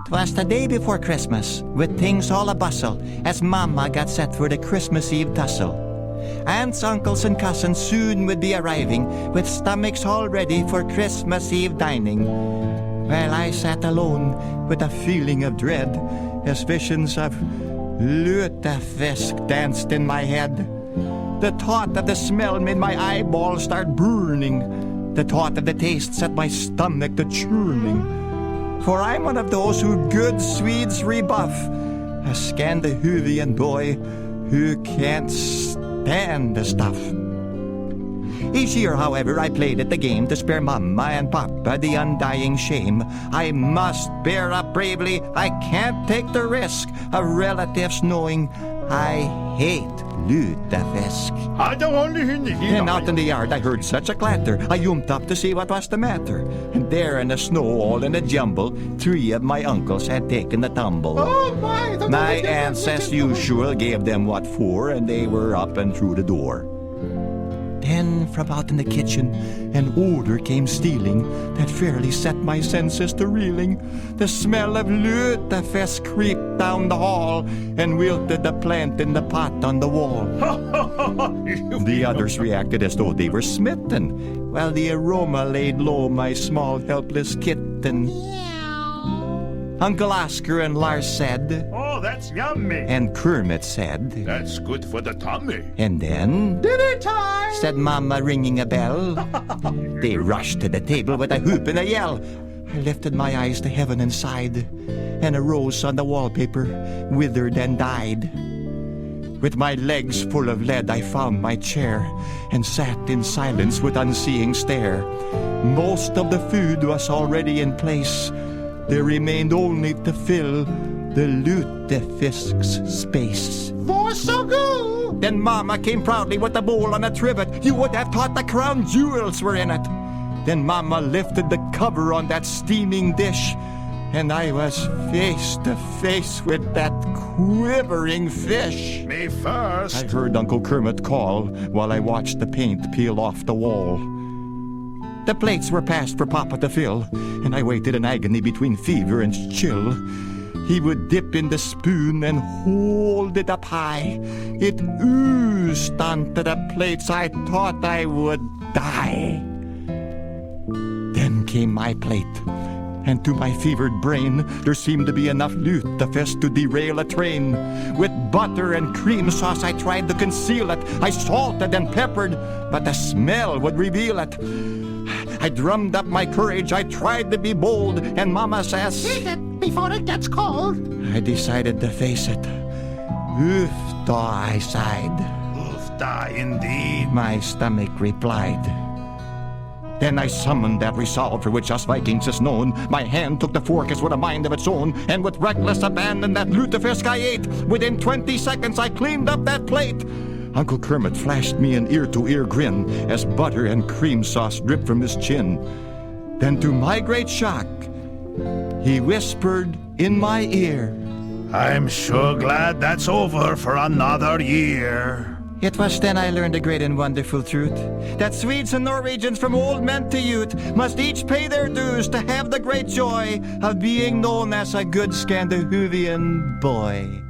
'Twas the day before Christmas, with things all a-bustle, as Mama got set for the Christmas Eve tussle. Aunts, uncles, and cousins soon would be arriving, with stomachs all ready for Christmas Eve dining. While I sat alone, with a feeling of dread, as visions of Lutefisk danced in my head. The thought of the smell made my eyeballs start burning. The thought of the taste set my stomach to churning. For I'm one of those who good Swedes rebuff, a Scandahoovian boy who can't stand the stuff. Each year, however, I played at the game to spare Mama and Papa the undying shame. I must bear up bravely, I can't take the risk of relatives knowing I hate Lutefisk. And out in the yard I heard such a clatter, I jumped up to see what was the matter. And there in the snow, all in a jumble, 3 of my uncles had taken a tumble. Oh my aunts, as usual, gave them what for, and they were up and through the door. Then from out in the kitchen an odor came stealing that fairly set my senses to reeling. The smell of Lutefisk creeped down the hall and wilted the plant in the pot on the wall. The others reacted as though they were smitten, while the aroma laid low my small helpless kitten. Uncle Oscar and Lars said, "Oh, that's yummy." And Kermit said, "That's good for the tummy." And then, "Dinner time," said Mama, ringing a bell. They rushed to the table with a whoop and a yell. I lifted my eyes to heaven and sighed, and a rose on the wallpaper withered and died. With my legs full of lead I found my chair and sat in silence with unseeing stare. Most of the food was already in place. There remained only to fill the Lutefisk's space. "For so good." Then Mama came proudly with a bowl on a trivet. You would have thought the crown jewels were in it. Then Mama lifted the cover on that steaming dish, and I was face to face with that quivering fish. "Me first." I heard Uncle Kermit call while I watched the paint peel off the wall. The plates were passed for Papa to fill, and I waited in agony between fever and chill. He would dip in the spoon and hold it up high. It oozed onto the plates. I thought I would die. Then came my plate, and to my fevered brain there seemed to be enough Lutefisk to derail a train. With butter and cream sauce I tried to conceal it. I salted and peppered, but the smell would reveal it. I drummed up my courage, I tried to be bold, and Mama says, "Eat it before it gets cold." I decided to face it. "Oof-da," I sighed. "Oof-da, indeed," my stomach replied. Then I summoned that resolve for which us Vikings is known. My hand took the fork as with a mind of its own, and with reckless abandon that Lutefisk I ate. Within 20 seconds I cleaned up that plate. Uncle Kermit flashed me an ear-to-ear grin as butter and cream sauce dripped from his chin. Then to my great shock, he whispered in my ear, "I'm sure glad that's over for another year." It was then I learned a great and wonderful truth, that Swedes and Norwegians from old men to youth must each pay their dues to have the great joy of being known as a good Scandahoovian boy.